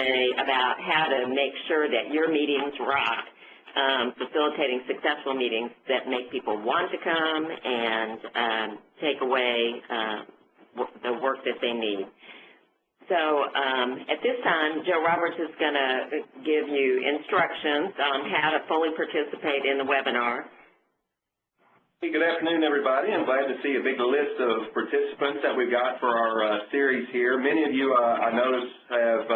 about how to make sure that your meetings rock, facilitating successful meetings that make people want to come and take away the work that they need. So at this time, Joe Roberts is going to give you instructions on how to fully participate in the webinar. Hey, good afternoon, everybody. I'm glad to see a big list of participants that we've got for our series here. Many of you, I notice, have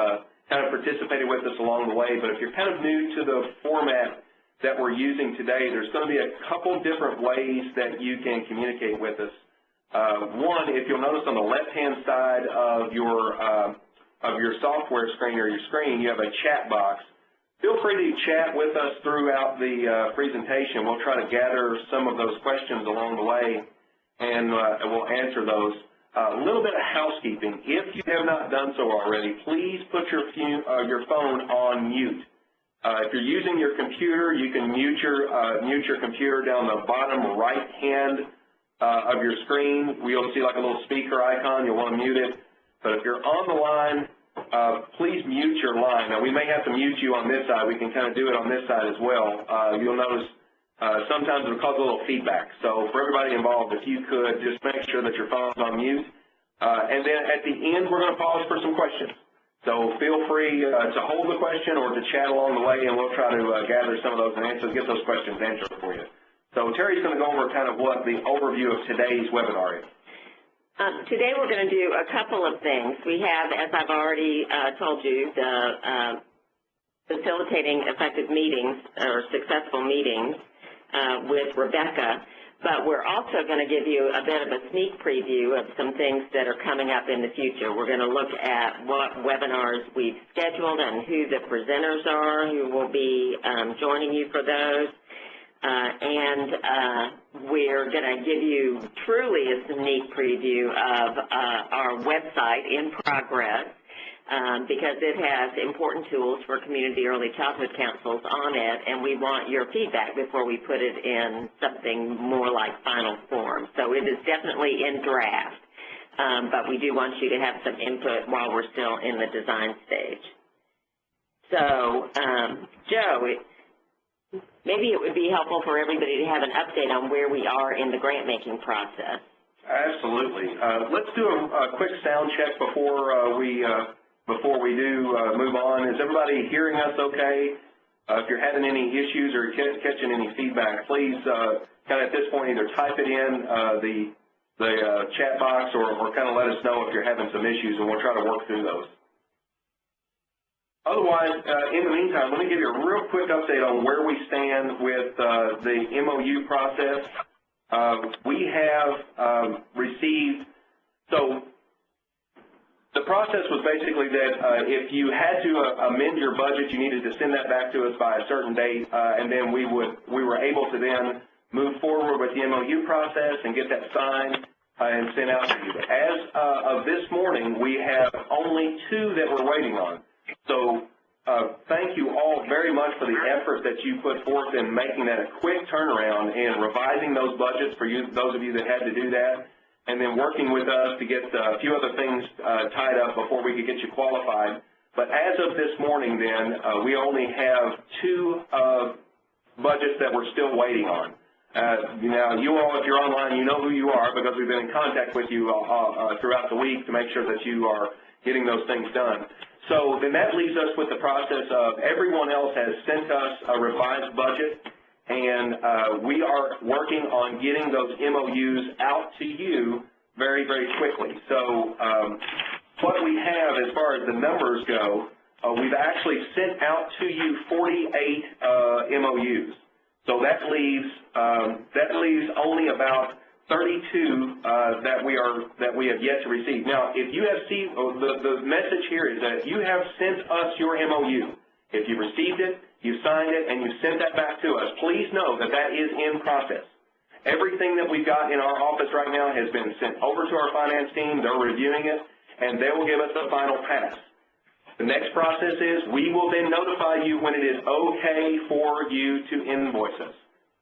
kind of participated with us along the way, but if you're kind of new to the format that we're using today, there's going to be a couple different ways that you can communicate with us. One, if you'll notice on the left-hand side of your software screen or your screen, you have a chat box. Feel free to chat with us throughout the presentation. We'll try to gather some of those questions along the way, and we'll answer those. A little bit of housekeeping. If you have not done so already, please put your phone on mute. If you're using your computer, you can mute your computer down the bottom right-hand of your screen. You'll see like a little speaker icon. You'll want to mute it. But if you're on the line, please mute your line. Now, we may have to mute you on this side. We can kind of do it on this side as well. You'll notice sometimes it'll cause a little feedback. So for everybody involved, if you could just make sure that your phone's on mute. And then at the end, we're going to pause for some questions. So feel free to hold the question or to chat along the way, and we'll try to gather some of those and get those questions answered for you. So Terry's going to go over kind of what the overview of today's webinar is. Today we're going to do a couple of things. We have, as I've already told you, the facilitating effective meetings or successful meetings with Rebecca, but we're also going to give you a bit of a sneak preview of some things that are coming up in the future. We're going to look at what webinars we've scheduled and who the presenters are who will be joining you for those. We're going to give you truly a sneak preview of our website in progress because it has important tools for community early childhood councils on it, and we want your feedback before we put it in something more like final form. So it is definitely in draft, but we do want you to have some input while we're still in the design stage. So, Joe, maybe it would be helpful for everybody to have an update on where we are in the grant-making process. Absolutely. Let's do a quick sound check before we do move on. Is everybody hearing us okay? If you're having any issues or catching any feedback, please kind of at this point either type it in the chat box or kind of let us know if you're having some issues, and we'll try to work through those. Otherwise, in the meantime, let me give you a real quick update on where we stand with the MOU process. We have received, so the process was basically that if you had to amend your budget, you needed to send that back to us by a certain date, and then we were able to then move forward with the MOU process and get that signed and sent out to you. As of this morning, we have only 2 that we're waiting on. So thank you all very much for the effort that you put forth in making that a quick turnaround and revising those budgets for you, those of you that had to do that, and then working with us to get a few other things tied up before we could get you qualified. But as of this morning then, we only have 2 budgets that we're still waiting on. Now, you all, if you're online, you know who you are because we've been in contact with you throughout the week to make sure that you are getting those things done. So then that leaves us with the process of everyone else has sent us a revised budget, and we are working on getting those MOUs out to you very, very quickly. So what we have as far as the numbers go, we've actually sent out to you 48 MOUs. So that leaves only about 32 that we have yet to receive. Now, if you have seen, the message here is that you have sent us your MOU. If you received it, you signed it, and you sent that back to us, please know that that is in process. Everything that we've got in our office right now has been sent over to our finance team. They're reviewing it, and they will give us the final pass. The next process is we will then notify you when it is okay for you to invoice us.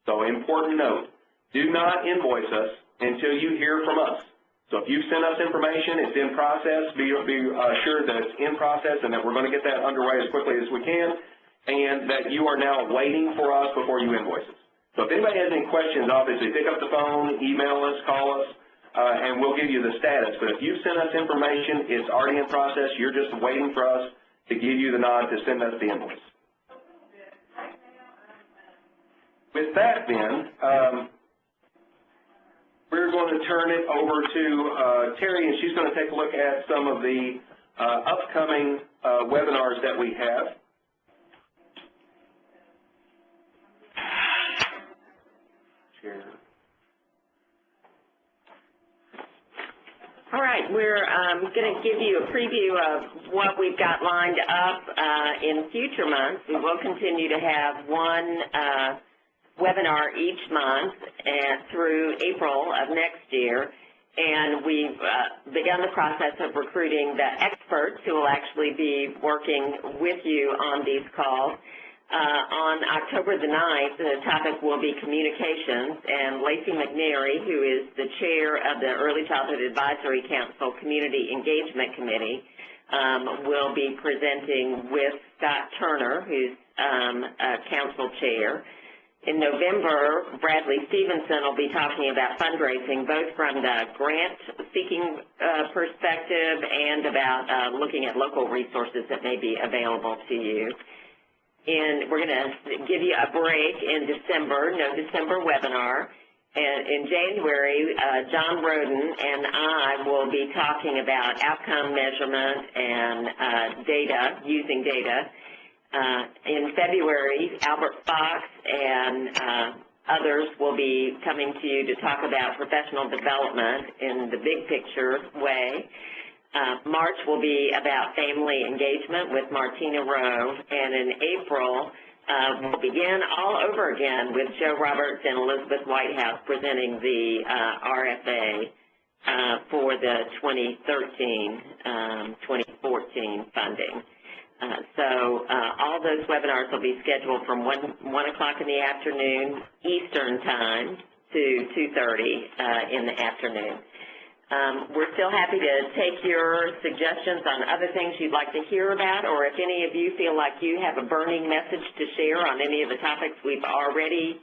So important note, do not invoice us until you hear from us. So if you send us information, it's in process, be assured that it's in process and that we're going to get that underway as quickly as we can, and that you are now waiting for us before you invoice us. So if anybody has any questions, obviously pick up the phone, email us, call us, and we'll give you the status. But if you send us information, it's already in process. You're just waiting for us to give you the nod to send us the invoice. With that then, we're going to turn it over to Terry, and she's going to take a look at some of the upcoming webinars that we have. Chair. All right, we're going to give you a preview of what we've got lined up in future months. We will continue to have one webinar each month through April of next year, and we've begun the process of recruiting the experts who will actually be working with you on these calls. On October the 9th, the topic will be communications, and Lacey McNary, who is the chair of the Early Childhood Advisory Council Community Engagement Committee, will be presenting with Scott Turner, who's council chair. In November, Bradley Stevenson will be talking about fundraising, both from the grant-seeking perspective and about looking at local resources that may be available to you. And we're going to give you a break in December, no December webinar. And in January, John Roden and I will be talking about outcome measurement and data, using data. In February, Albert Fox and others will be coming to you to talk about professional development in the big picture way. March will be about family engagement with Martina Rowe, and in April, we'll begin all over again with Joe Roberts and Elizabeth Whitehouse presenting the RFA for the 2013-2014 funding. So all those webinars will be scheduled from 1 o'clock in the afternoon Eastern Time to 2:30 in the afternoon. We're still happy to take your suggestions on other things you'd like to hear about, or if any of you feel like you have a burning message to share on any of the topics we've already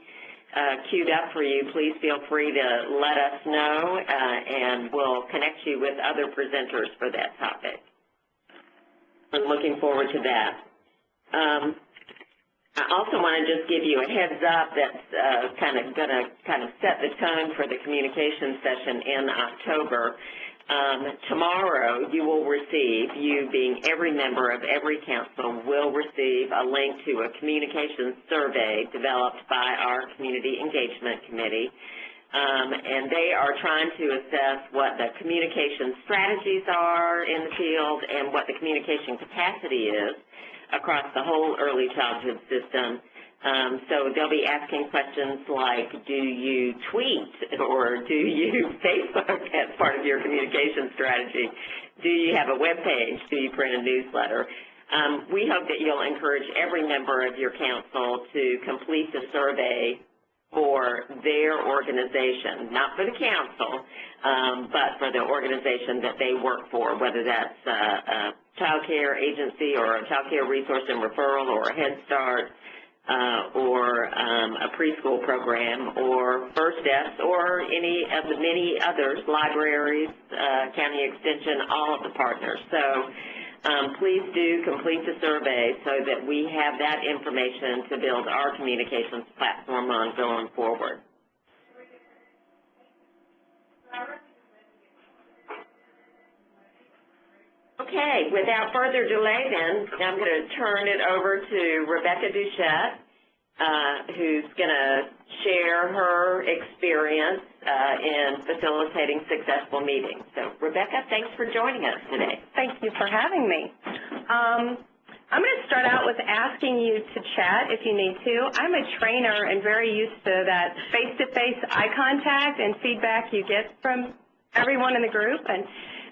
queued up for you, please feel free to let us know, and we'll connect you with other presenters for that topic. I'm looking forward to that. I also want to just give you a heads up that's going to set the tone for the communication session in October. Tomorrow you will receive, you being every member of every council, will receive a link to a communications survey developed by our Community Engagement Committee. And they are trying to assess what the communication strategies are in the field and what the communication capacity is across the whole early childhood system. So they'll be asking questions like, do you tweet or do you Facebook as part of your communication strategy? Do you have a web page? Do you print a newsletter? We hope that you'll encourage every member of your council to complete the survey for their organization, not for the council, but for the organization that they work for, whether that's a child care agency or a child care resource and referral or a Head Start or a preschool program or First Steps or any of the many others, libraries, county extension, all of the partners. So please do complete the survey so that we have that information to build our communications platform on going forward. Okay, without further delay then, I'm going to turn it over to Rebecca Duchette, who's going to share her experience in facilitating successful meetings. So, Rebecca, thanks for joining us today. Thank you for having me. I'm going to start out with asking you to chat if you need to. I'm a trainer and very used to that face-to-face eye contact and feedback you get from everyone in the group. And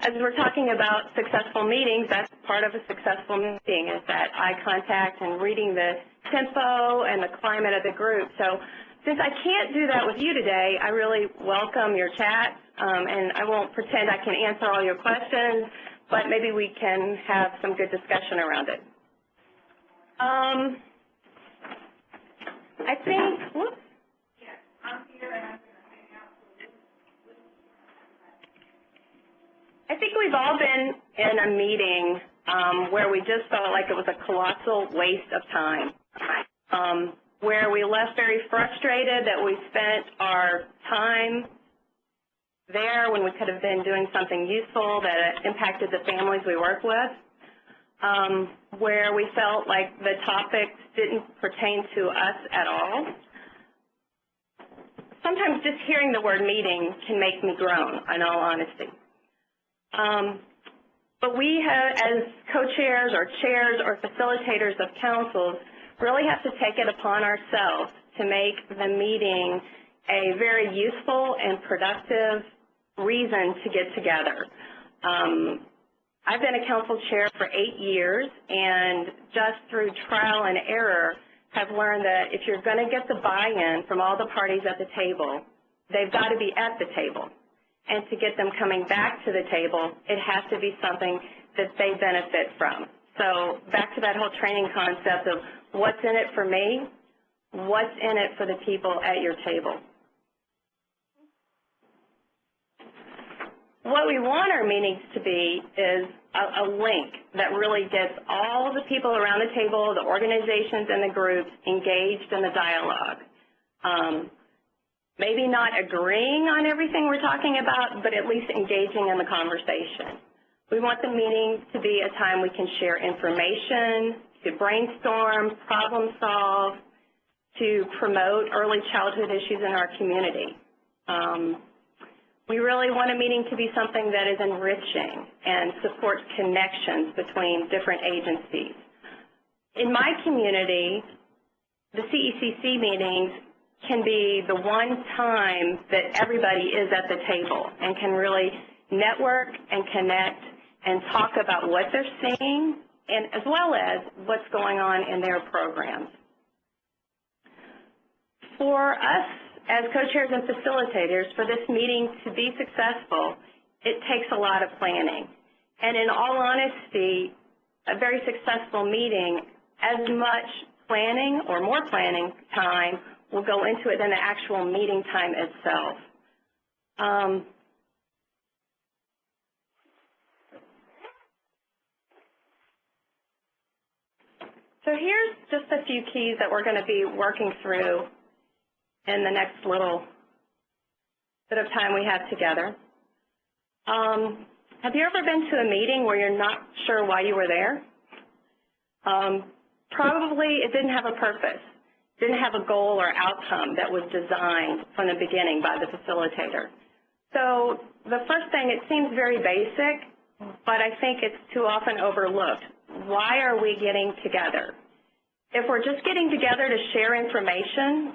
as we're talking about successful meetings, that's part of a successful meeting, is that eye contact and reading the tempo and the climate of the group. So Since I can't do that with you today, I really welcome your chats, and I won't pretend I can answer all your questions, but maybe we can have some good discussion around it. I think, whoops. I think we've all been in a meeting where we just felt like it was a colossal waste of time, where we left very frustrated that we spent our time there when we could have been doing something useful that impacted the families we work with, where we felt like the topics didn't pertain to us at all. Sometimes just hearing the word meeting can make me groan, in all honesty. But we have, as co-chairs or chairs or facilitators of councils, really have to take it upon ourselves to make the meeting a very useful and productive reason to get together. I've been a council chair for 8 years, and just through trial and error have learned that if you're going to get the buy-in from all the parties at the table, they've got to be at the table. And to get them coming back to the table, it has to be something that they benefit from. So back to that whole training concept of what's in it for me, what's in it for the people at your table. What we want our meetings to be is a link that really gets all the people around the table, the organizations and the groups engaged in the dialogue. Maybe not agreeing on everything we're talking about, but at least engaging in the conversation. We want the meeting to be a time we can share information, to brainstorm, problem solve, to promote early childhood issues in our community. We really want a meeting to be something that is enriching and supports connections between different agencies. In my community, the CECC meetings can be the one time that everybody is at the table and can really network and connect and talk about what they're seeing, and as well as what's going on in their programs. For us as co-chairs and facilitators, for this meeting to be successful, it takes a lot of planning. And in all honesty, a very successful meeting, as much planning or more planning time will go into it than the actual meeting time itself. So here's just a few keys that we're going to be working through in the next little bit of time we have together. Have you ever been to a meeting where you're not sure why you were there? Probably it didn't have a purpose, didn't have a goal or outcome that was designed from the beginning by the facilitator. So the first thing, it seems very basic, but I think it's too often overlooked. Why are we getting together? If we're just getting together to share information,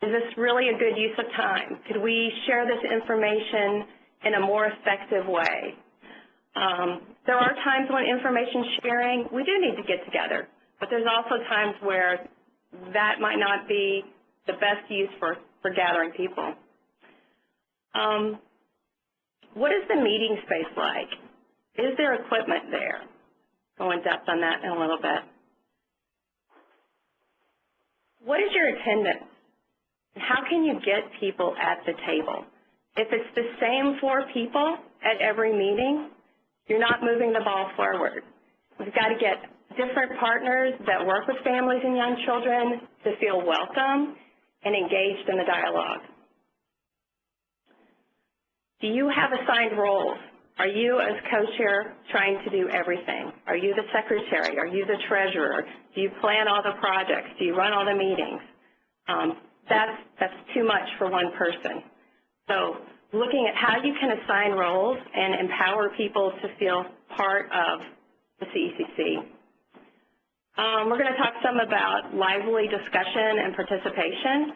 is this really a good use of time? Could we share this information in a more effective way? There are times when information sharing, we do need to get together, but there's also times where that might not be the best use for gathering people. What is the meeting space like? Is there equipment there? Go in depth on that in a little bit. What is your attendance? How can you get people at the table? If it's the same 4 people at every meeting, you're not moving the ball forward. We've got to get different partners that work with families and young children to feel welcome and engaged in the dialogue. Do you have assigned roles? Are you, as co-chair, trying to do everything? Are you the secretary? Are you the treasurer? Do you plan all the projects? Do you run all the meetings? That's too much for one person. So looking at how you can assign roles and empower people to feel part of the CECC. We're going to talk some about lively discussion and participation.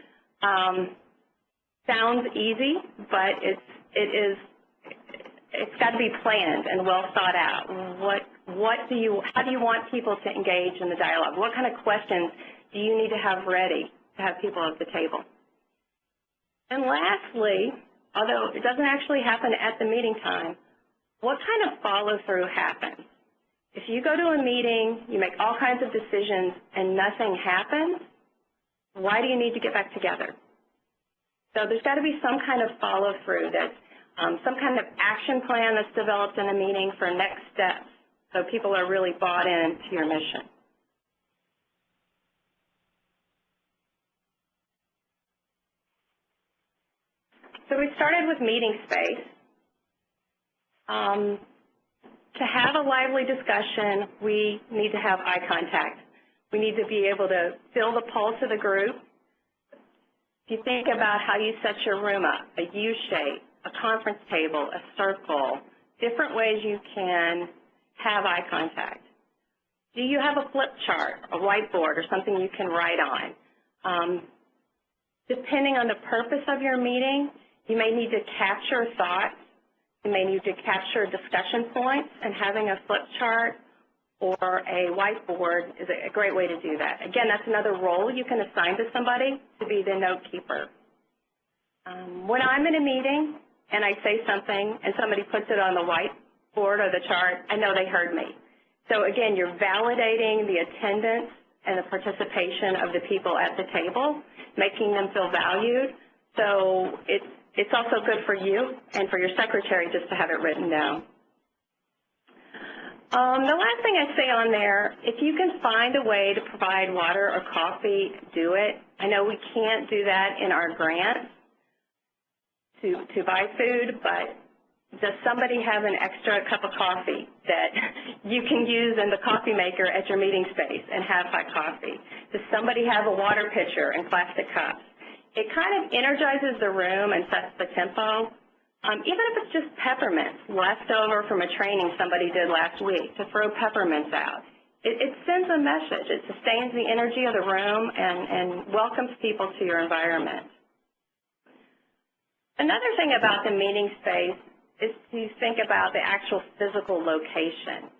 Sounds easy, but it's got to be planned and well thought out. How do you want people to engage in the dialogue? What kind of questions do you need to have ready to have people at the table? And lastly, although it doesn't actually happen at the meeting time, what kind of follow-through happens? If you go to a meeting, you make all kinds of decisions, and nothing happens, why do you need to get back together? So there's got to be some kind of follow-through, some kind of action plan that's developed in a meeting for next steps, so people are really bought into your mission. So we started with meeting space. To have a lively discussion, we need to have eye contact. We need to be able to feel the pulse of the group. If you think about how you set your room up, a U-shape, a conference table, a circle, different ways you can have eye contact. Do you have a flip chart, a whiteboard, or something you can write on? Depending on the purpose of your meeting, you may need to capture thoughts. You may need to capture discussion points, and having a flip chart or a whiteboard is a great way to do that. Again, that's another role you can assign to somebody to be the note keeper. When I'm in a meeting and I say something and somebody puts it on the whiteboard or the chart, I know they heard me. So again, you're validating the attendance and the participation of the people at the table, making them feel valued. So it's also good for you and for your secretary just to have it written down. The last thing I say on there, if you can find a way to provide water or coffee, do it. I know we can't do that in our grants to buy food, but does somebody have an extra cup of coffee that you can use in the coffee maker at your meeting space and have hot coffee? Does somebody have a water pitcher and plastic cups? It kind of energizes the room and sets the tempo, even if it's just peppermints left over from a training somebody did last week, to throw peppermints out. It sends a message. It sustains the energy of the room and welcomes people to your environment. Another thing about the meeting space is to think about the actual physical location.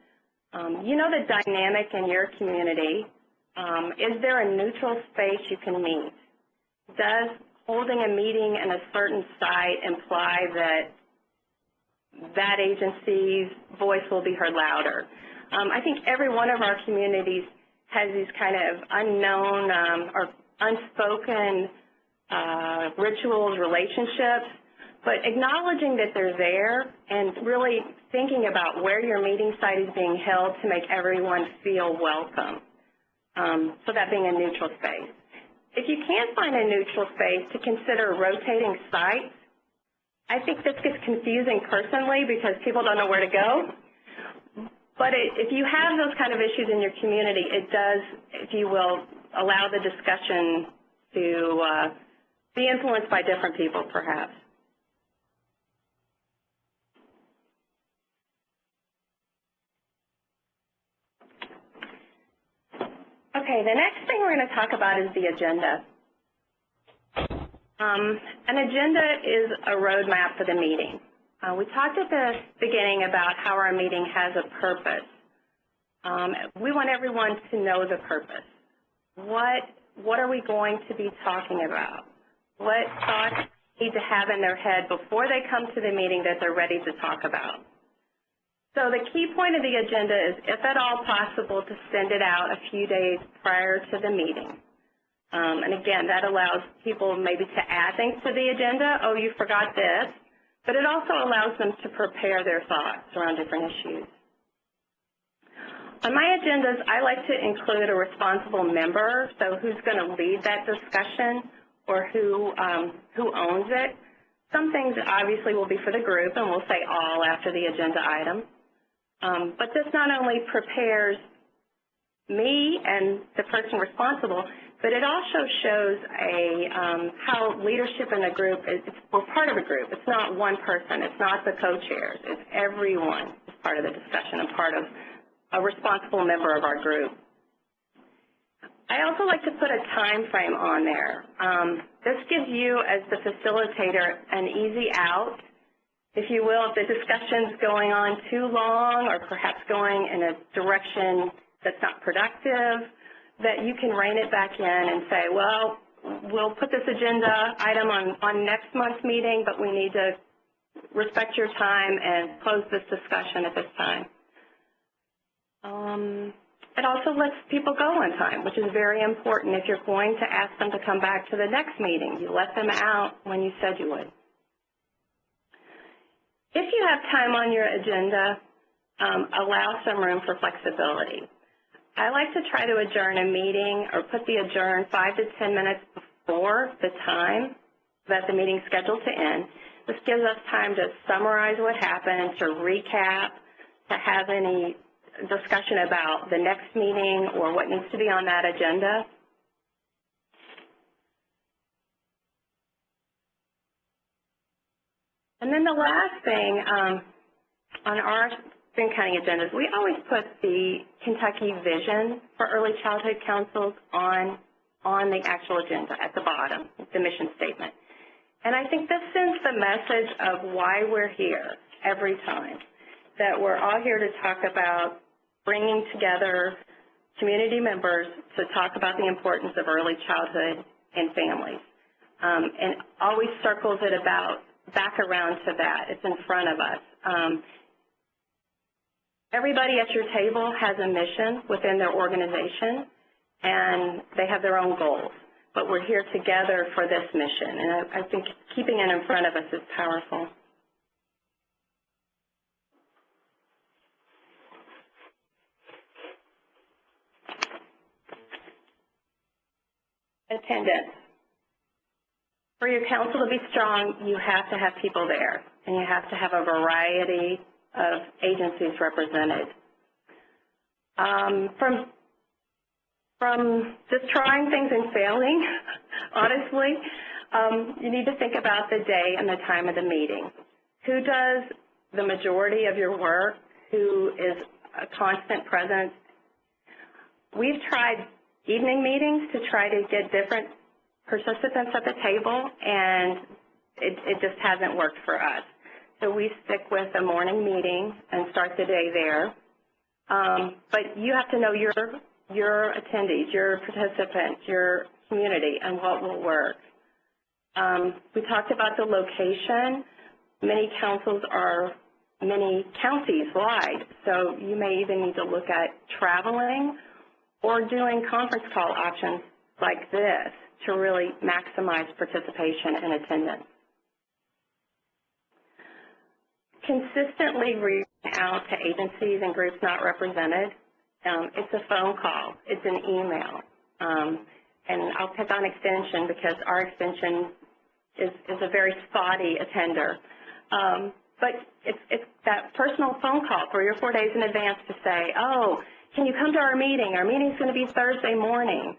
You know the dynamic in your community. Is there a neutral space you can meet? Does holding a meeting in a certain site imply that that agency's voice will be heard louder? I think every one of our communities has these kind of unknown or unspoken rituals, relationships, but acknowledging that they're there and really thinking about where your meeting site is being held to make everyone feel welcome. So that being a neutral space. If you can't find a neutral space, to consider rotating sites. I think this gets confusing personally because people don't know where to go. But if you have those kind of issues in your community, it does, if you will, allow the discussion to be influenced by different people, perhaps. Okay, the next thing we're going to talk about is the agenda. An agenda is a roadmap for the meeting. We talked at the beginning about how our meeting has a purpose. We want everyone to know the purpose. What are we going to be talking about? What thoughts need to have in their head before they come to the meeting that they're ready to talk about? So the key point of the agenda is, if at all possible, to send it out a few days prior to the meeting. And again, that allows people maybe to add things to the agenda. Oh, you forgot this. But it also allows them to prepare their thoughts around different issues. On my agendas, I like to include a responsible member, so who's going to lead that discussion or who owns it. Some things obviously will be for the group, and we'll say all after the agenda item. But this not only prepares me and the person responsible, but it also shows how leadership in a group we're part of a group. It's not one person. It's not the co-chairs. It's everyone is part of the discussion and part of a responsible member of our group. I also like to put a time frame on there. This gives you, as the facilitator, an easy out, if you will, if the discussion's going on too long or perhaps going in a direction that's not productive, that you can rein it back in and say, well, we'll put this agenda item on next month's meeting, but we need to respect your time and close this discussion at this time. It also lets people go on time, which is very important. If you're going to ask them to come back to the next meeting, you let them out when you said you would. If you have time on your agenda, allow some room for flexibility. I like to try to adjourn a meeting or put the adjourn 5 to 10 minutes before the time that the meeting's scheduled to end. This gives us time to summarize what happened, to recap, to have any discussion about the next meeting or what needs to be on that agenda. And then the last thing on our Boone County agendas, we always put the Kentucky vision for early childhood councils on the actual agenda at the bottom, the mission statement. And I think this sends the message of why we're here every time, that we're all here to talk about bringing together community members to talk about the importance of early childhood and families. And always circles it back around to that. It's in front of us. Everybody at your table has a mission within their organization, and they have their own goals. But we're here together for this mission, and I think keeping it in front of us is powerful. Attendance. For your council to be strong, you have to have people there, and you have to have a variety of agencies represented. From just trying things and failing, honestly, you need to think about the day and the time of the meeting. Who does the majority of your work? Who is a constant presence? We've tried evening meetings to try to get different participants at the table, and it just hasn't worked for us. So we stick with a morning meeting and start the day there. But you have to know your attendees, your participants, your community, and what will work. We talked about the location. Many councils are many counties wide, so you may even need to look at traveling or doing conference call options like this to really maximize participation and attendance. Consistently reaching out to agencies and groups not represented. It's a phone call, it's an email, and I'll pick on extension because our extension is a very spotty attender. But it's that personal phone call 3 or 4 days in advance to say, oh, can you come to our meeting? Our meeting's going to be Thursday morning.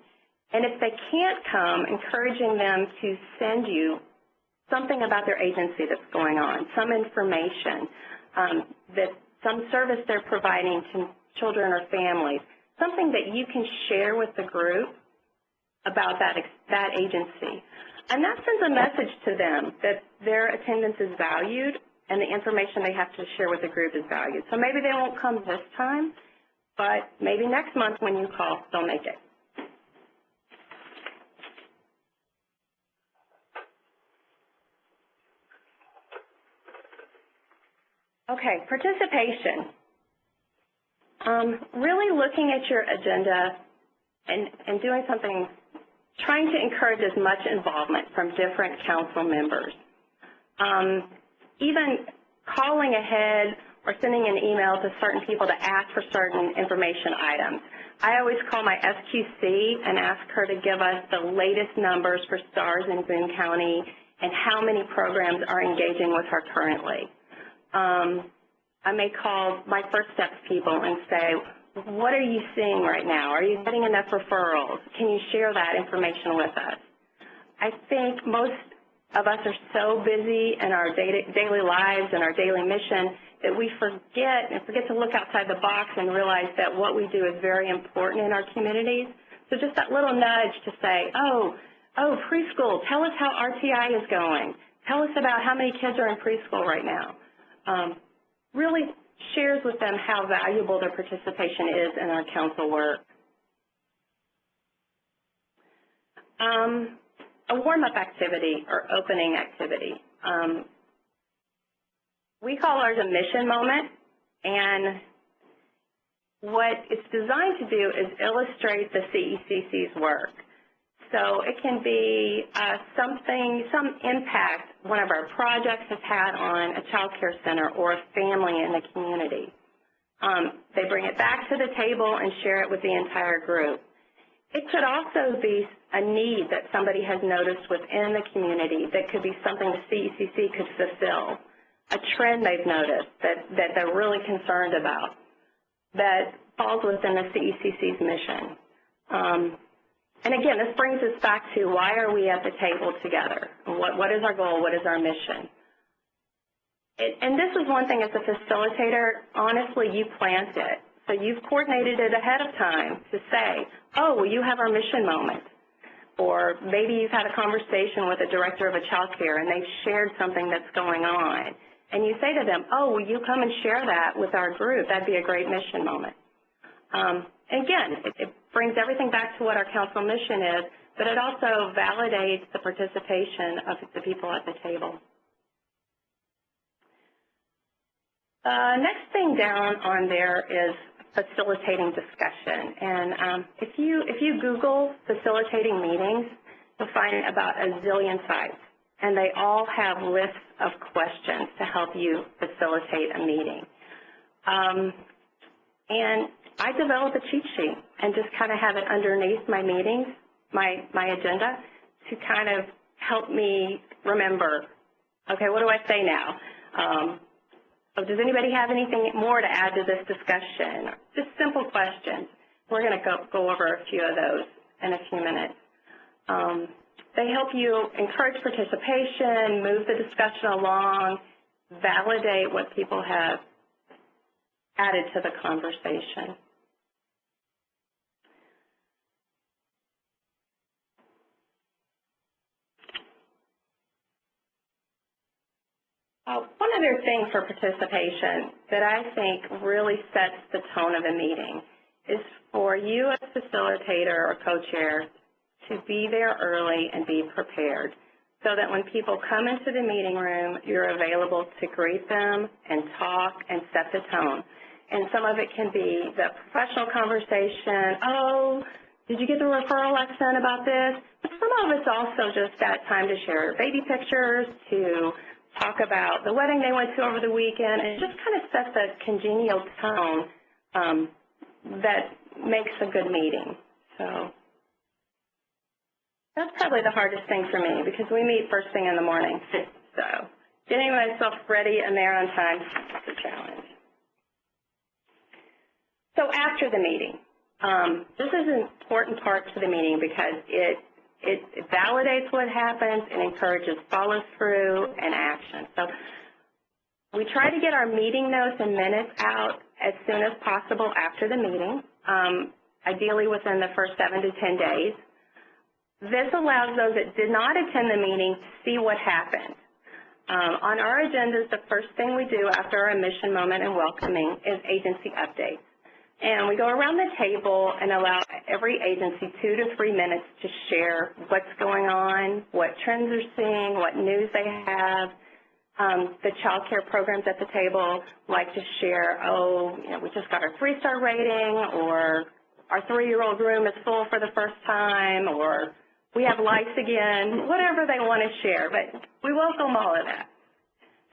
And if they can't come, encouraging them to send you something about their agency that's going on, some information, that some service they're providing to children or families, something that you can share with the group about that agency. And that sends a message to them that their attendance is valued and the information they have to share with the group is valued. So maybe they won't come this time, but maybe next month when you call, they'll make it. Okay, participation. Really looking at your agenda and doing something, trying to encourage as much involvement from different council members. Even calling ahead or sending an email to certain people to ask for certain information items. I always call my SQC and ask her to give us the latest numbers for STARS in Boone County and how many programs are engaging with her currently. I may call my First Steps people and say, what are you seeing right now? Are you getting enough referrals? Can you share that information with us? I think most of us are so busy in our daily lives and our daily mission that we forget to look outside the box and realize that what we do is very important in our communities. So just that little nudge to say, oh, preschool, tell us how RTI is going. Tell us about how many kids are in preschool right now. Really shares with them how valuable their participation is in our council work. a warm-up activity or opening activity. We call ours a mission moment, and what it's designed to do is illustrate the CECC's work. So it can be some impact one of our projects has had on a child care center or a family in the community. They bring it back to the table and share it with the entire group. It could also be a need that somebody has noticed within the community that could be something the CECC could fulfill, a trend they've noticed that they're really concerned about that falls within the CECC's mission. And again, this brings us back to why are we at the table together? What is our goal? What is our mission? And this is one thing as a facilitator, honestly, you planned it. So you've coordinated it ahead of time to say, oh, well, you have our mission moment. Or maybe you've had a conversation with a director of a child care and they've shared something that's going on. And you say to them, oh, will you come and share that with our group? That'd be a great mission moment. Again, it brings everything back to what our council mission is, but it also validates the participation of the people at the table. Next thing down on there is facilitating discussion. And if you Google facilitating meetings, you'll find about a zillion sites. And they all have lists of questions to help you facilitate a meeting. And I develop a cheat sheet and just kind of have it underneath my meetings, my agenda, to kind of help me remember, okay, what do I say now? Does anybody have anything more to add to this discussion? Just simple questions. We're going to go over a few of those in a few minutes. They help you encourage participation, move the discussion along, validate what people have added to the conversation. One other thing for participation that I think really sets the tone of a meeting is for you as facilitator or co-chair to be there early and be prepared so that when people come into the meeting room, you're available to greet them and talk and set the tone. And some of it can be the professional conversation, oh, did you get the referral I sent about this? But some of it's also just that time to share baby pictures, to talk about the wedding they went to over the weekend, and just kind of set the congenial tone that makes a good meeting. So that's probably the hardest thing for me because we meet first thing in the morning. So getting myself ready and there on time is a challenge. So after the meeting, this is an important part to the meeting because it validates what happens and encourages follow-through and action. So we try to get our meeting notes and minutes out as soon as possible after the meeting, ideally within the first 7 to 10 days. This allows those that did not attend the meeting to see what happened. On our agendas, the first thing we do after our mission moment and welcoming is agency updates. And we go around the table and allow every agency 2 to 3 minutes to share what's going on, what trends they're seeing, what news they have. The child care programs at the table like to share, oh, you know, we just got our 3-star rating, or our 3-year-old room is full for the first time, or we have lights again, whatever they want to share. But we welcome all of that.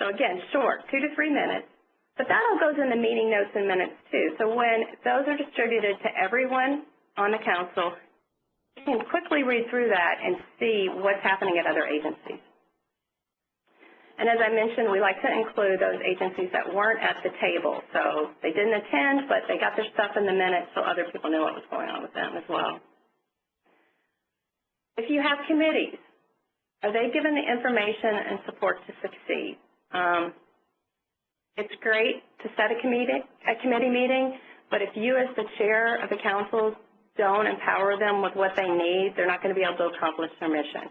So again, short, 2 to 3 minutes. But that all goes in the meeting notes and minutes too. So when those are distributed to everyone on the council, you can quickly read through that and see what's happening at other agencies. And as I mentioned, we like to include those agencies that weren't at the table. So they didn't attend, but they got their stuff in the minutes so other people knew what was going on with them as well. If you have committees, are they given the information and support to succeed? It's great to set a committee meeting, but if you as the chair of the council don't empower them with what they need, they're not going to be able to accomplish their mission.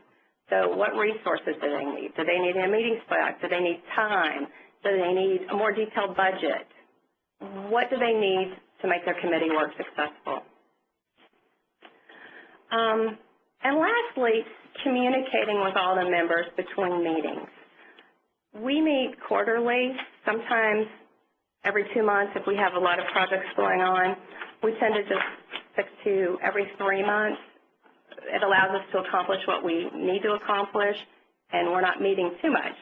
So what resources do they need? Do they need a meeting spot? Do they need time? Do they need a more detailed budget? What do they need to make their committee work successful? And lastly, communicating with all the members between meetings. We meet quarterly, sometimes every 2 months if we have a lot of projects going on. We tend to just stick to every 3 months. It allows us to accomplish what we need to accomplish, and we're not meeting too much.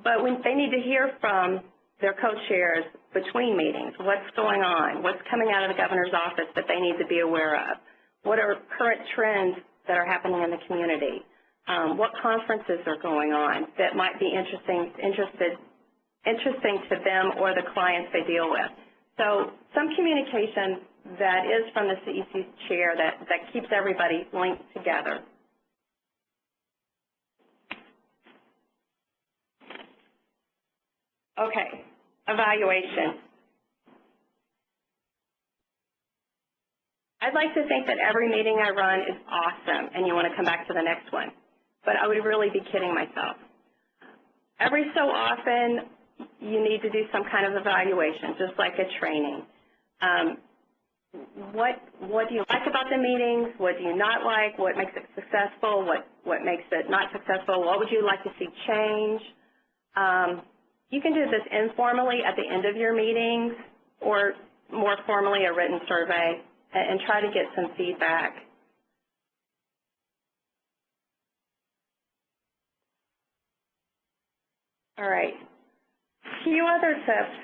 But they need to hear from their co-chairs between meetings. What's going on? What's coming out of the governor's office that they need to be aware of? What are current trends that are happening in the community? What conferences are going on that might be interesting to them or the clients they deal with? So some communication that is from the CEC chair that keeps everybody linked together. Okay, evaluation. I'd like to think that every meeting I run is awesome and you want to come back to the next one, but I would really be kidding myself. Every so often, you need to do some kind of evaluation, just like a training. What do you like about the meetings? What do you not like? What makes it successful? What makes it not successful? What would you like to see change? You can do this informally at the end of your meetings or more formally a written survey and try to get some feedback. All right. A few other tips.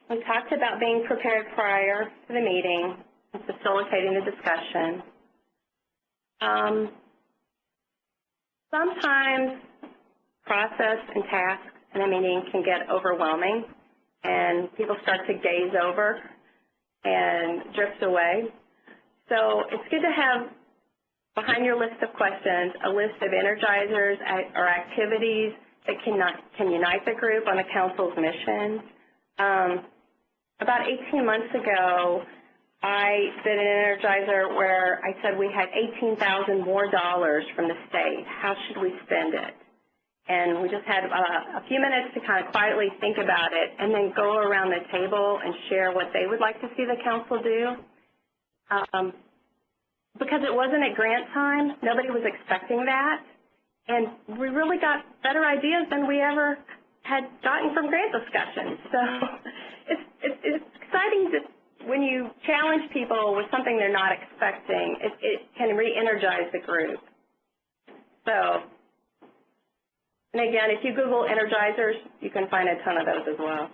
We talked about being prepared prior to the meeting and facilitating the discussion. Sometimes process and tasks in a meeting can get overwhelming and people start to gaze over and drift away. So it's good to have behind your list of questions a list of energizers or activities that can unite the group on the council's mission. About 18 months ago, I did an energizer where I said we had $18,000 more from the state. How should we spend it? And we just had a few minutes to kind of quietly think about it and then go around the table and share what they would like to see the council do. Because it wasn't at grant time, nobody was expecting that. And we really got better ideas than we ever had gotten from grant discussions. So it's exciting to, when you challenge people with something they're not expecting, it can re-energize the group. So, and again, if you Google energizers, you can find a ton of those as well.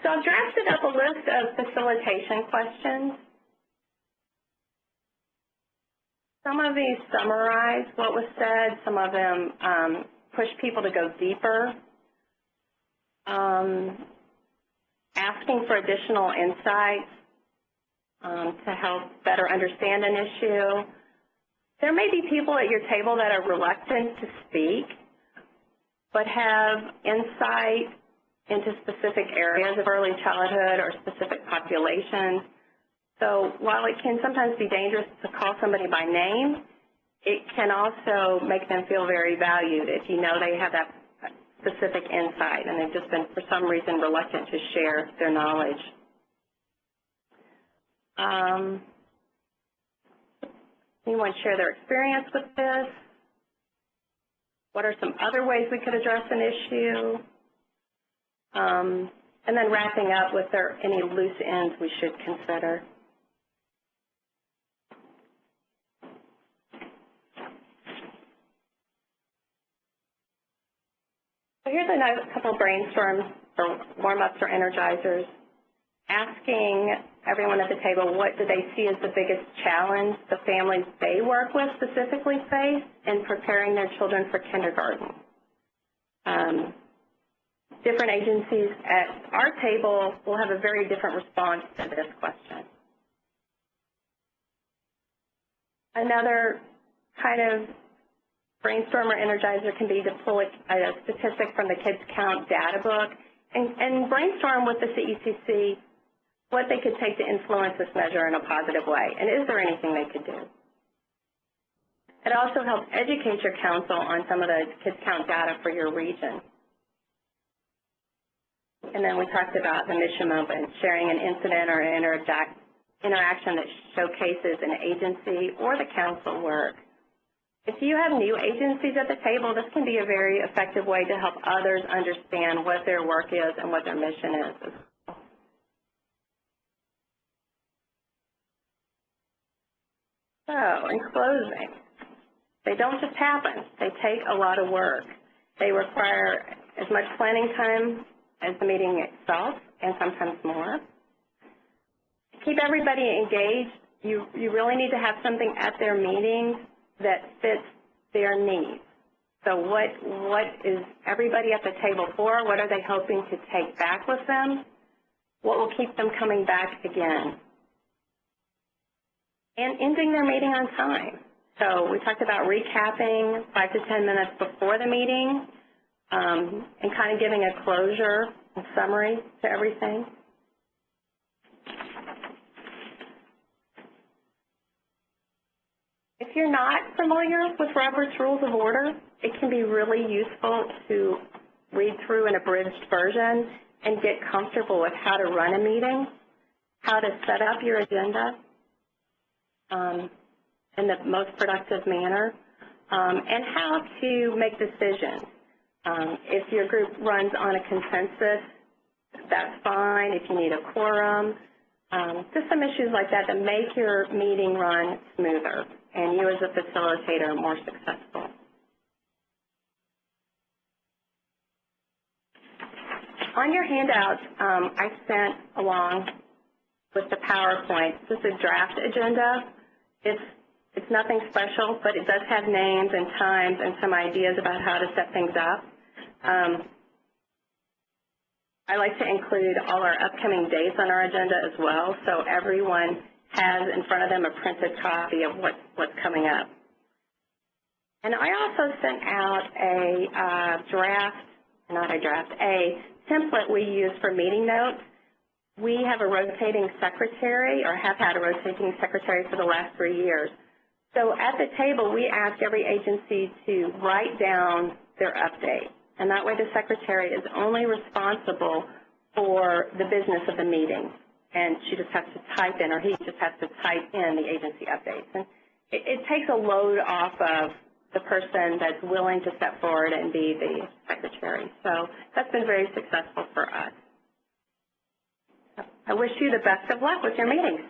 So I've drafted up a list of facilitation questions. Some of these summarize what was said. Some of them push people to go deeper. Asking for additional insights to help better understand an issue. There may be people at your table that are reluctant to speak, but have insight into specific areas of early childhood or specific populations. So while it can sometimes be dangerous to call somebody by name, it can also make them feel very valued if you know they have that specific insight and they've just been, for some reason, reluctant to share their knowledge. Anyone share their experience with this? What are some other ways we could address an issue? And then wrapping up with any loose ends we should consider. So here's a couple of brainstorms or warm-ups or energizers, asking everyone at the table what do they see as the biggest challenge the families they work with specifically face in preparing their children for kindergarten. Different agencies at our table will have a very different response to this question. Another kind of brainstorm or energizer can be to pull a statistic from the Kids Count data book and brainstorm with the CECC what they could take to influence this measure in a positive way, and is there anything they could do? It also helps educate your council on some of the Kids Count data for your region. And then we talked about the mission moment, sharing an incident or an interaction that showcases an agency or the council work. If you have new agencies at the table, this can be a very effective way to help others understand what their work is and what their mission is. So, in closing, they don't just happen. They take a lot of work. They require as much planning time as the meeting itself, and sometimes more. To keep everybody engaged, you really need to have something at their meetings that fits their needs. So what is everybody at the table for? What are they hoping to take back with them? What will keep them coming back again? And ending their meeting on time. So we talked about recapping 5 to 10 minutes before the meeting and kind of giving a closure and summary to everything. If you're not familiar with Robert's Rules of Order, it can be really useful to read through an abridged version and get comfortable with how to run a meeting, how to set up your agenda in the most productive manner, and how to make decisions. If your group runs on a consensus, that's fine. If you need a quorum, just some issues like that that make your meeting run smoother and you as a facilitator more successful. On your handouts, I sent along with the PowerPoint just a draft agenda. It's nothing special, but it does have names and times and some ideas about how to set things up. I like to include all our upcoming dates on our agenda as well, so everyone has in front of them a printed copy of what's coming up. And I also sent out a template we use for meeting notes. We have a rotating secretary, or have had a rotating secretary for the last 3 years. So at the table, we ask every agency to write down their update. And that way the secretary is only responsible for the business of the meeting. And she just has to type in, or he just has to type in the agency updates. And it takes a load off of the person that's willing to step forward and be the secretary. So that's been very successful for us. I wish you the best of luck with your meetings.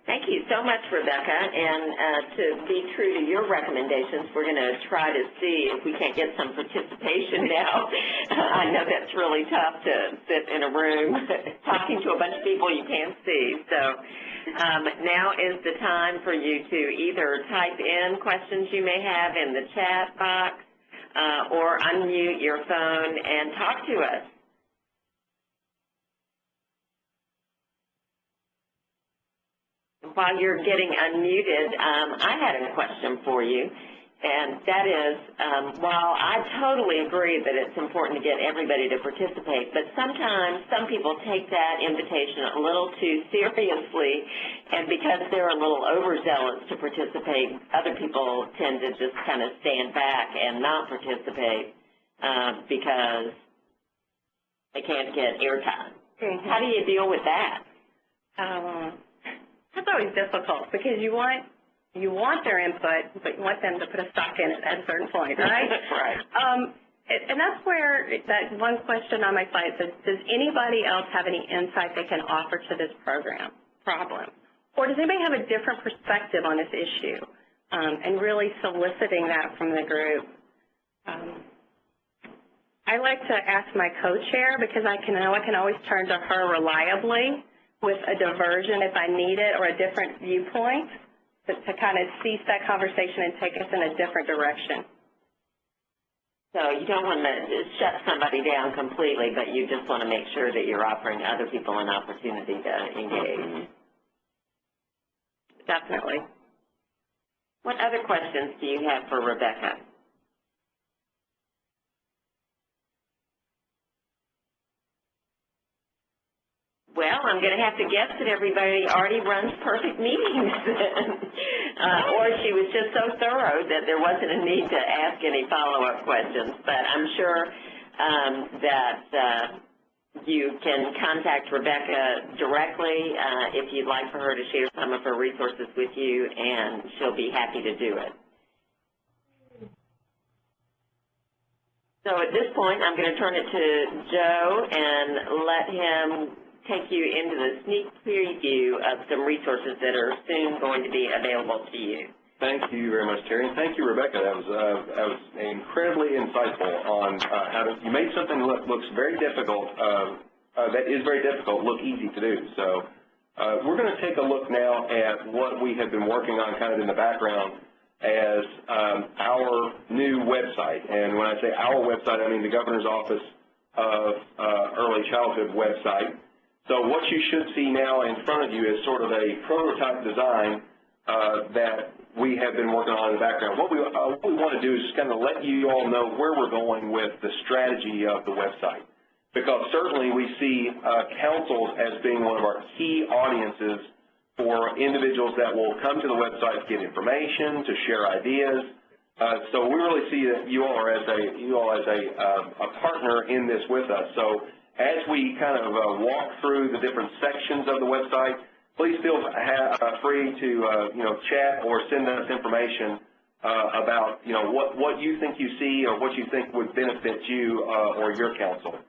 Thank you so much, Rebecca, and to be true to your recommendations, we're going to try to see if we can't get some participation now. I know that's really tough to sit in a room talking to a bunch of people you can't see. So now is the time for you to either type in questions you may have in the chat box or unmute your phone and talk to us. While you're getting unmuted, I had a question for you, and that is, while I totally agree that it's important to get everybody to participate, but sometimes some people take that invitation a little too seriously, and because they're a little overzealous to participate, other people tend to just kind of stand back and not participate because they can't get airtime. Mm-hmm. How do you deal with that? That's always difficult because you want their input, but you want them to put a stop in it at a certain point, right? Right. And that's where that one question on my slide says, does anybody else have any insight they can offer to this problem? Or does anybody have a different perspective on this issue? And really soliciting that from the group. I like to ask my co-chair because I know I can always turn to her reliably with a diversion if I need it or a different viewpoint to kind of cease that conversation and take us in a different direction. So you don't want to shut somebody down completely, but you just want to make sure that you're offering other people an opportunity to engage. Definitely. What other questions do you have for Rebecca? Well, I'm going to have to guess that everybody already runs perfect meetings, or she was just so thorough that there wasn't a need to ask any follow-up questions. But I'm sure that you can contact Rebecca directly if you'd like for her to share some of her resources with you, and she'll be happy to do it. So at this point, I'm going to turn it to Joe and let him take you into the sneak preview of some resources that are soon going to be available to you. Thank you very much, Terry, and thank you, Rebecca. That was incredibly insightful on how to. You made something that looks very difficult. That is very difficult look easy to do. So we're going to take a look now at what we have been working on, kind of in the background, as our new website. And when I say our website, I mean the Governor's Office of Early Childhood website. So what you should see now in front of you is sort of a prototype design that we have been working on in the background. What we want to do is kind of let you all know where we're going with the strategy of the website, because certainly we see councils as being one of our key audiences for individuals that will come to the website to get information, to share ideas. So we really see that you all as a partner in this with us. So as we kind of walk through the different sections of the website, please feel free to chat or send us information about what you think you see or what you think would benefit you or your council.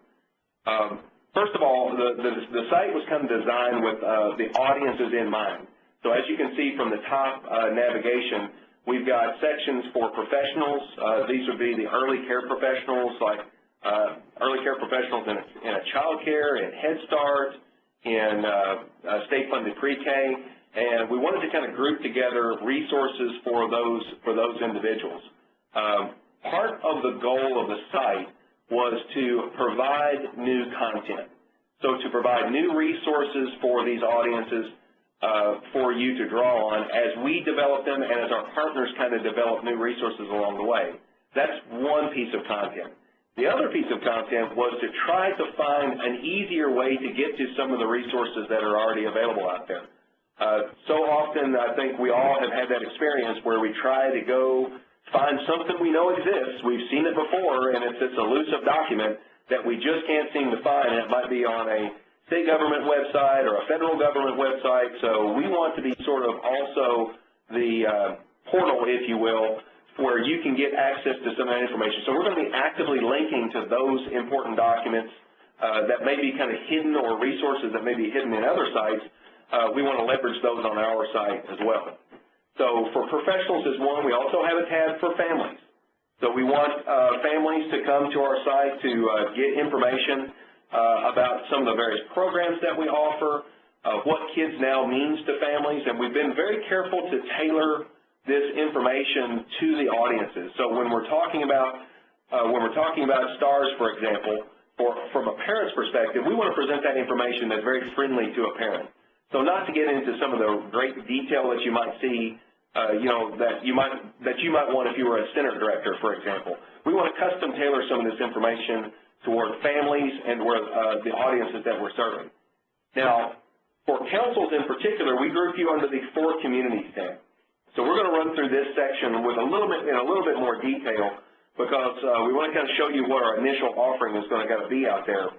First of all, the site was kind of designed with the audiences in mind. So as you can see from the top navigation, we've got sections for professionals. These would be the early care professionals, like early care professionals in a child care, in Head Start, in state-funded pre-K, and we wanted to kind of group together resources for those individuals. Part of the goal of the site was to provide new content, so to provide new resources for these audiences for you to draw on as we develop them and as our partners kind of develop new resources along the way. That's one piece of content. The other piece of content was to try to find an easier way to get to some of the resources that are already available out there. So often, I think we all have had that experience where we try to go find something we know exists. We've seen it before, and it's this elusive document that we just can't seem to find. It might be on a state government website or a federal government website. So we want to be sort of also the portal, if you will, where you can get access to some of that information. So we're going to be actively linking to those important documents that may be kind of hidden, or resources that may be hidden in other sites. We want to leverage those on our site as well. So for professionals is one. We also have a tab for families. So we want families to come to our site to get information about some of the various programs that we offer, what Kids Now means to families, and we've been very careful to tailor this information to the audiences. So when we're talking about STARS, for example, from a parent's perspective, we want to present that information that's very friendly to a parent. So not to get into some of the great detail that you might see, that you might want if you were a center director, for example. We want to custom tailor some of this information toward families and toward the audiences that we're serving. Now, for councils in particular, we group you under the For Communities tab. So we're going to run through this section with in a little bit more detail, because we want to kind of show you what our initial offering is going to be out there.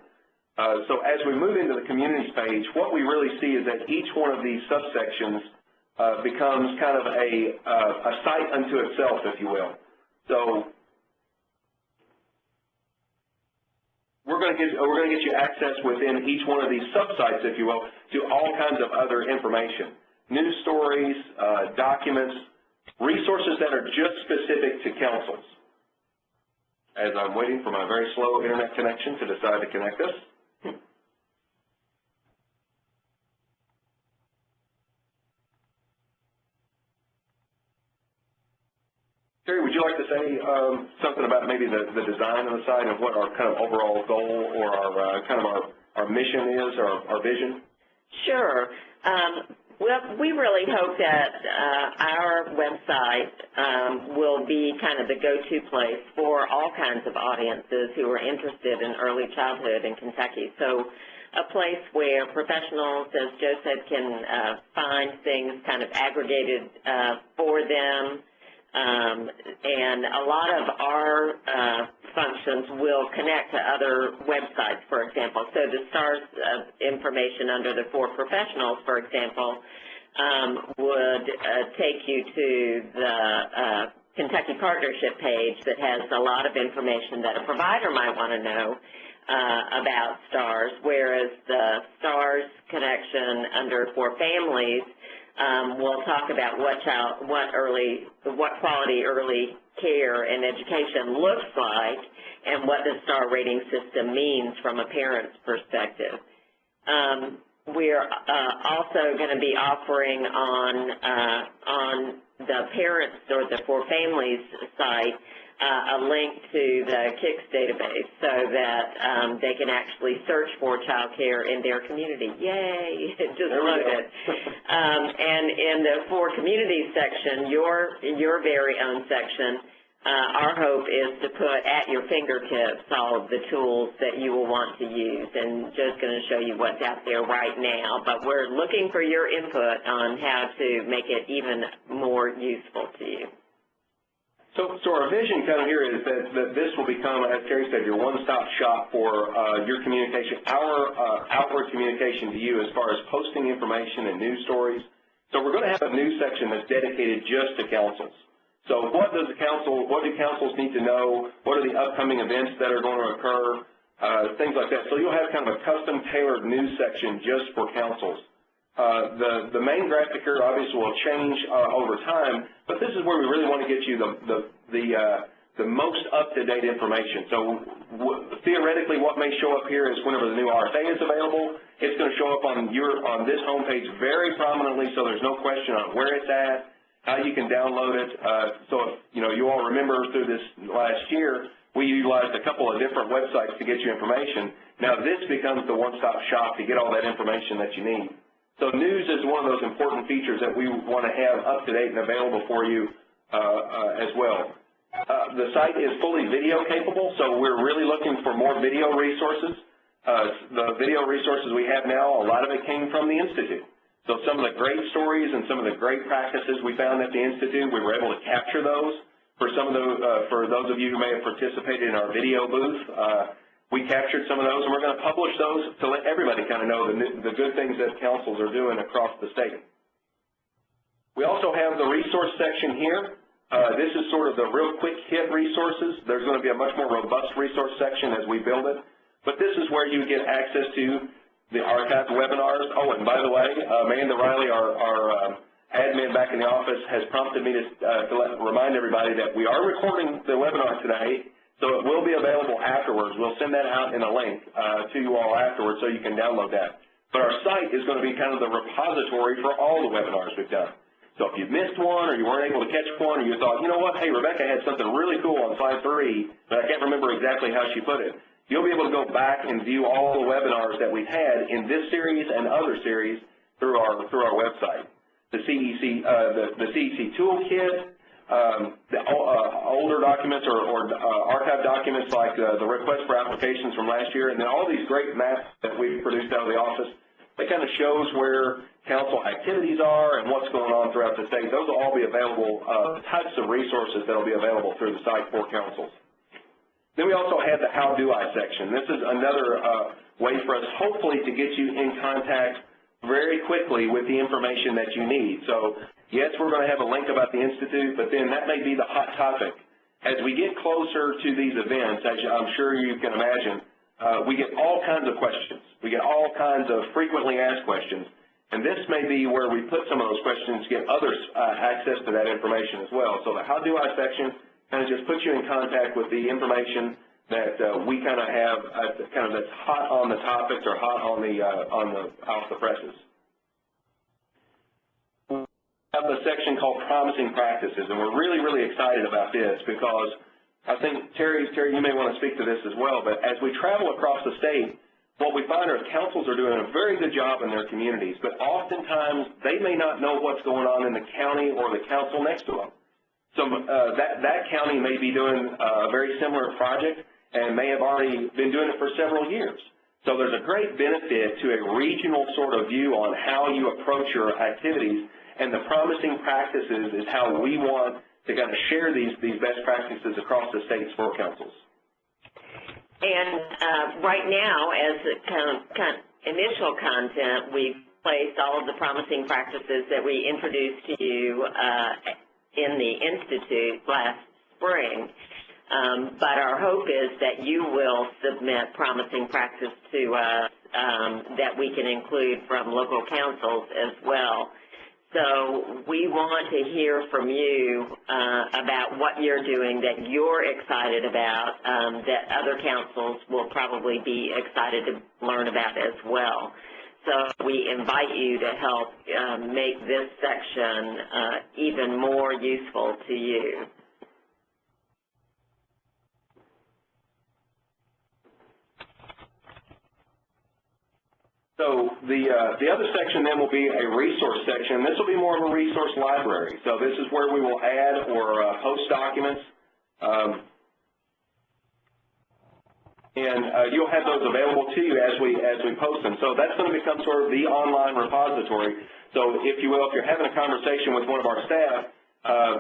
So as we move into the communities page, what we really see is that each one of these subsections becomes kind of a site unto itself, if you will. So we're going to get you access within each one of these subsites, if you will, to all kinds of other information. News stories, documents, resources that are just specific to councils. As I'm waiting for my very slow internet connection to decide to connect us. Terry, would you like to say something about maybe the design of the site and what our kind of overall goal or our mission is, or our vision? Sure. Well, we really hope that our website will be kind of the go-to place for all kinds of audiences who are interested in early childhood in Kentucky. So a place where professionals, as Joe said, can find things kind of aggregated for them, and a lot of our functions will connect to other websites, for example. So the STARS information under the For Professionals, for example, would take you to the Kentucky Partnership page that has a lot of information that a provider might want to know about STARS, whereas the STARS connection under For Families we'll talk about what quality early care and education looks like and what the STAR rating system means from a parent's perspective. We're also going to be offering on the parents or the For Families site a link to the CECC database so that they can actually search for child care in their community. Yay! Just loaded. And in the For Communities section, your very own section, our hope is to put at your fingertips all of the tools that you will want to use. And Joe's going to show you what's out there right now, but we're looking for your input on how to make it even more useful to you. So our vision kind of here is that this will become, as Terry said, your one-stop shop for your communication, our outward communication to you as far as posting information and news stories. So we're going to have a news section that's dedicated just to councils. So what do councils need to know? What are the upcoming events that are going to occur? Things like that. So you'll have kind of a custom-tailored news section just for councils. The main graphic here obviously will change over time, but this is where we really want to get you the most up-to-date information. So theoretically, what may show up here is whenever the new RSA is available, it's going to show up on this homepage very prominently, so there's no question on where it's at, how you can download it. So if you all remember through this last year, we utilized a couple of different websites to get you information. Now this becomes the one-stop shop to get all that information that you need. So news is one of those important features that we want to have up-to-date and available for you as well. The site is fully video capable, so we're really looking for more video resources. The video resources we have now, a lot of it came from the Institute. So some of the great stories and some of the great practices we found at the Institute, we were able to capture those. For those of you who may have participated in our video booth, we captured some of those, and we're going to publish those to let everybody kind of know the good things that councils are doing across the state. We also have the resource section here. This is sort of the real quick hit resources. There's going to be a much more robust resource section as we build it. But this is where you get access to the archived webinars. Oh, and by the way, Amanda Riley, our admin back in the office, has prompted me to remind everybody that we are recording the webinar today. So it will be available afterwards. We'll send that out in a link to you all afterwards so you can download that. But our site is going to be kind of the repository for all the webinars we've done. So if you've missed one or you weren't able to catch one or you thought, you know what, hey, Rebecca had something really cool on slide 3, but I can't remember exactly how she put it, you'll be able to go back and view all the webinars that we've had in this series and other series through our website. The CEC, the CEC Toolkit, the older documents or archived documents like the request for applications from last year, and then all these great maps that we've produced out of the office. That kind of shows where council activities are and what's going on throughout the state. Those will all be available, types of resources that will be available through the site for councils. Then we also have the How Do I section. This is another way for us, hopefully, to get you in contact very quickly with the information that you need. So yes, we're going to have a link about the Institute, but then that may be the hot topic. As we get closer to these events, as I'm sure you can imagine, we get all kinds of questions. We get all kinds of frequently asked questions, and this may be where we put some of those questions to get others access to that information as well. So the How Do I section kind of just puts you in contact with the information that we kind of have, that's hot on the topics or hot on off the presses. We have a section called Promising Practices, and we're really, really excited about this because I think, Terry, you may want to speak to this as well, but as we travel across the state, what we find are councils are doing a very good job in their communities, but oftentimes they may not know what's going on in the county or the council next to them. So that county may be doing a very similar project and may have already been doing it for several years. So there's a great benefit to a regional sort of view on how you approach your activities, and the promising practices is how we want to kind of share these best practices across the state's sport councils. And right now, as a kind of initial content, we've placed all of the promising practices that we introduced to you in the Institute last spring. But our hope is that you will submit promising practice to us that we can include from local councils as well. So we want to hear from you about what you're doing that you're excited about, that other councils will probably be excited to learn about as well. So we invite you to help make this section even more useful to you. So the other section then will be a resource section. This will be more of a resource library. So this is where we will add or post documents. And you'll have those available to you as we post them. So that's going to become sort of the online repository. So if you will, if you're having a conversation with one of our staff,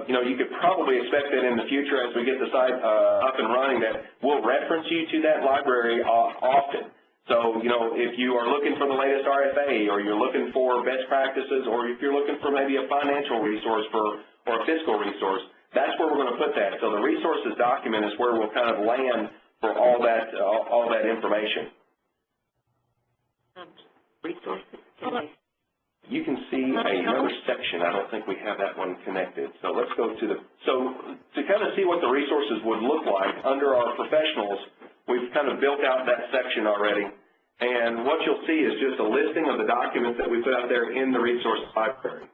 you could probably expect that in the future as we get the site up and running that we'll reference you to that library often. So, if you are looking for the latest RFA, or you're looking for best practices, or if you're looking for maybe a financial resource or a fiscal resource, that's where we're going to put that. So the resources document is where we'll kind of land for all that information. Resources. You can see another section. I don't think we have that one connected. So let's go to to kind of see what the resources would look like under our professionals. We've kind of built out that section already, and what you'll see is just a listing of the documents that we put out there in the resource library.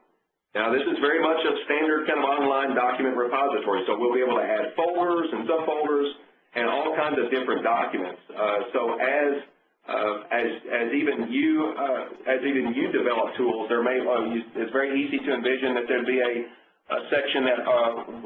Now, this is very much a standard kind of online document repository, so we'll be able to add folders and subfolders and all kinds of different documents. So as even you develop tools, it's very easy to envision that there'd be a section that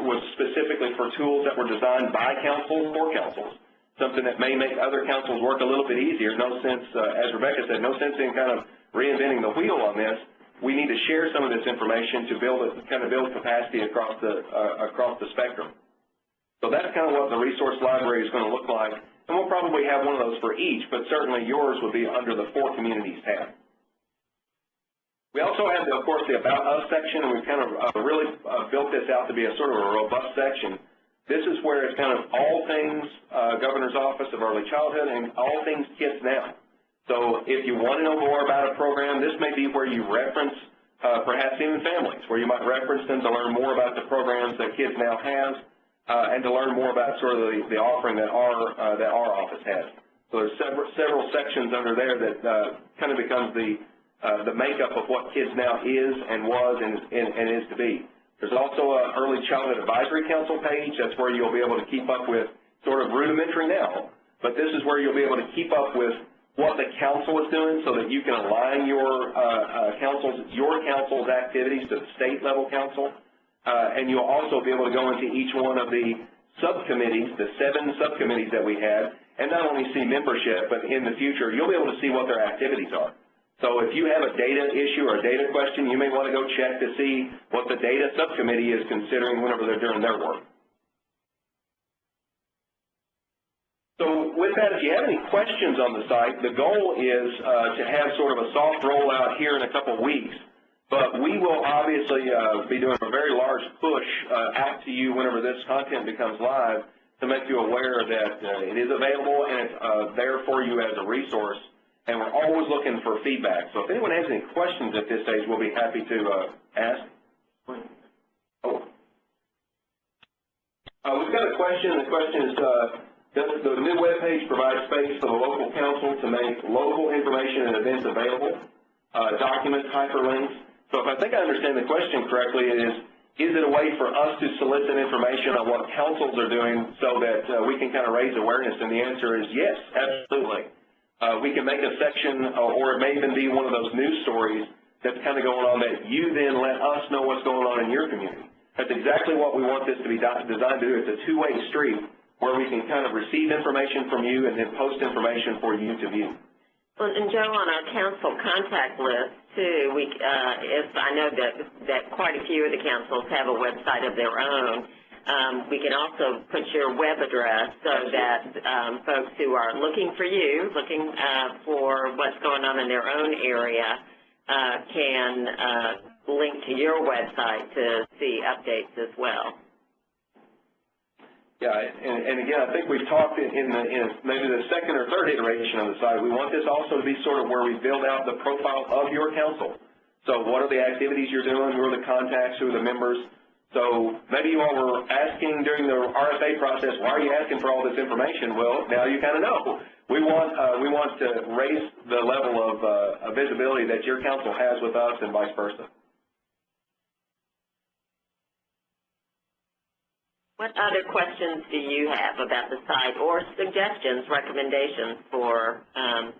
was specifically for tools that were designed by councils for councils. Something that may make other councils work a little bit easier. No sense, as Rebecca said, no sense in kind of reinventing the wheel on this. We need to share some of this information to build capacity across the spectrum. So that's kind of what the resource library is going to look like. And we'll probably have one of those for each, but certainly yours would be under the For Communities tab. We also have, of course, the About Us section, and we've kind of really built this out to be a sort of a robust section. This is where it's kind of all things Governor's Office of Early Childhood and all things Kids Now. So if you want to know more about a program, this may be where you reference perhaps even families, where you might reference them to learn more about the programs that Kids Now has and to learn more about sort of the offering that our office has. So there's several sections under there that kind of becomes the makeup of what Kids Now is and was and is to be. There's also an Early Childhood Advisory Council page. That's where you'll be able to keep up with sort of rudimentary now, but this is where you'll be able to keep up with what the council is doing so that you can align your council's activities to the state level council, and you'll also be able to go into each one of the subcommittees, the 7 subcommittees that we have, and not only see membership, but in the future you'll be able to see what their activities are. So if you have a data issue or a data question, you may want to go check to see what the data subcommittee is considering whenever they're doing their work. So with that, if you have any questions on the site, the goal is to have sort of a soft rollout here in a couple of weeks. But we will obviously be doing a very large push out to you whenever this content becomes live to make you aware that it is available and it's there for you as a resource. And we're always looking for feedback. So if anyone has any questions at this stage, we'll be happy to ask. We've got a question. The question is, does the new webpage provide space for the local council to make local information and events available, documents, hyperlinks? So if I think I understand the question correctly, is it a way for us to solicit information on what councils are doing so that we can kind of raise awareness? And the answer is yes, absolutely. We can make a section, or it may even be one of those news stories that's kind of going on that you then let us know what's going on in your community. That's exactly what we want this to be designed to do. It's a two-way street where we can kind of receive information from you and then post information for you to view. Well, and Joe, on our council contact list too, if I know that quite a few of the councils have a website of their own, we can also put your web address so that folks who are looking for you, looking for what's going on in their own area, can link to your website to see updates as well. Yeah, and again, I think we've talked in maybe the second or third iteration of the site. We want this also to be sort of where we build out the profile of your council. So what are the activities you're doing? Who are the contacts? Who are the members? So maybe you all were asking during the RFA process, why are you asking for all this information? Well, now you kind of know. We want to raise the level of visibility that your council has with us and vice versa. What other questions do you have about the site, or suggestions, recommendations for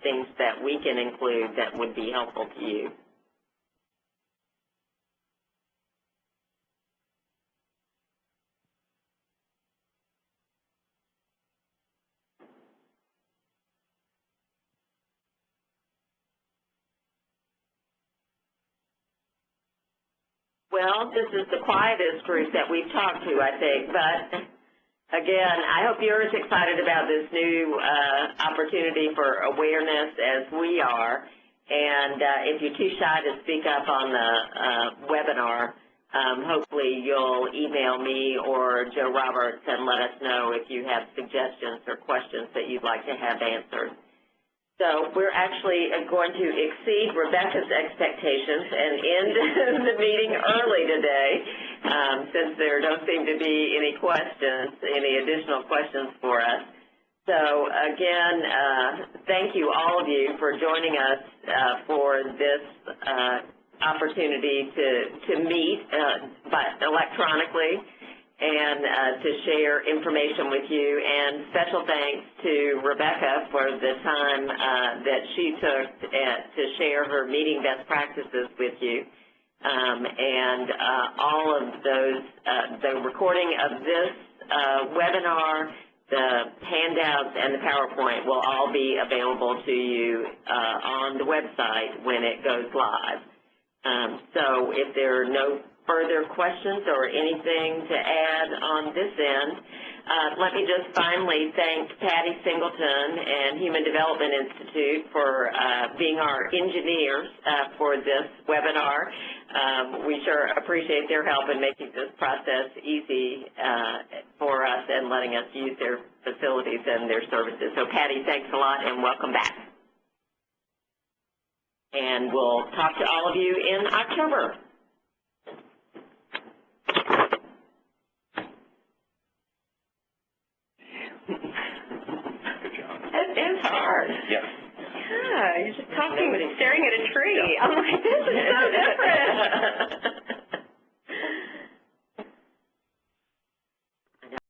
things that we can include that would be helpful to you? Well, this is the quietest group that we've talked to, I think, but again, I hope you're as excited about this new opportunity for awareness as we are, and if you're too shy to speak up on the webinar, hopefully you'll email me or Joe Roberts and let us know if you have suggestions or questions that you'd like to have answered. So we're actually going to exceed Rebecca's expectations and end the meeting early today, since there don't seem to be any additional questions for us. So again, thank you, all of you, for joining us for this opportunity to meet electronically and to share information with you. And special thanks to Rebecca for the time that she took to share her meeting best practices with you. And all of those, the recording of this webinar, the handouts, and the PowerPoint will all be available to you on the website when it goes live. So if there are no further questions or anything to add on this end, let me just finally thank Patty Singleton and Human Development Institute for being our engineers for this webinar. We sure appreciate their help in making this process easy for us and letting us use their facilities and their services. So Patty, thanks a lot and welcome back. And we'll talk to all of you in October. It is hard. Yeah. Yeah, you're just talking, staring at a tree. I'm like, this is so different.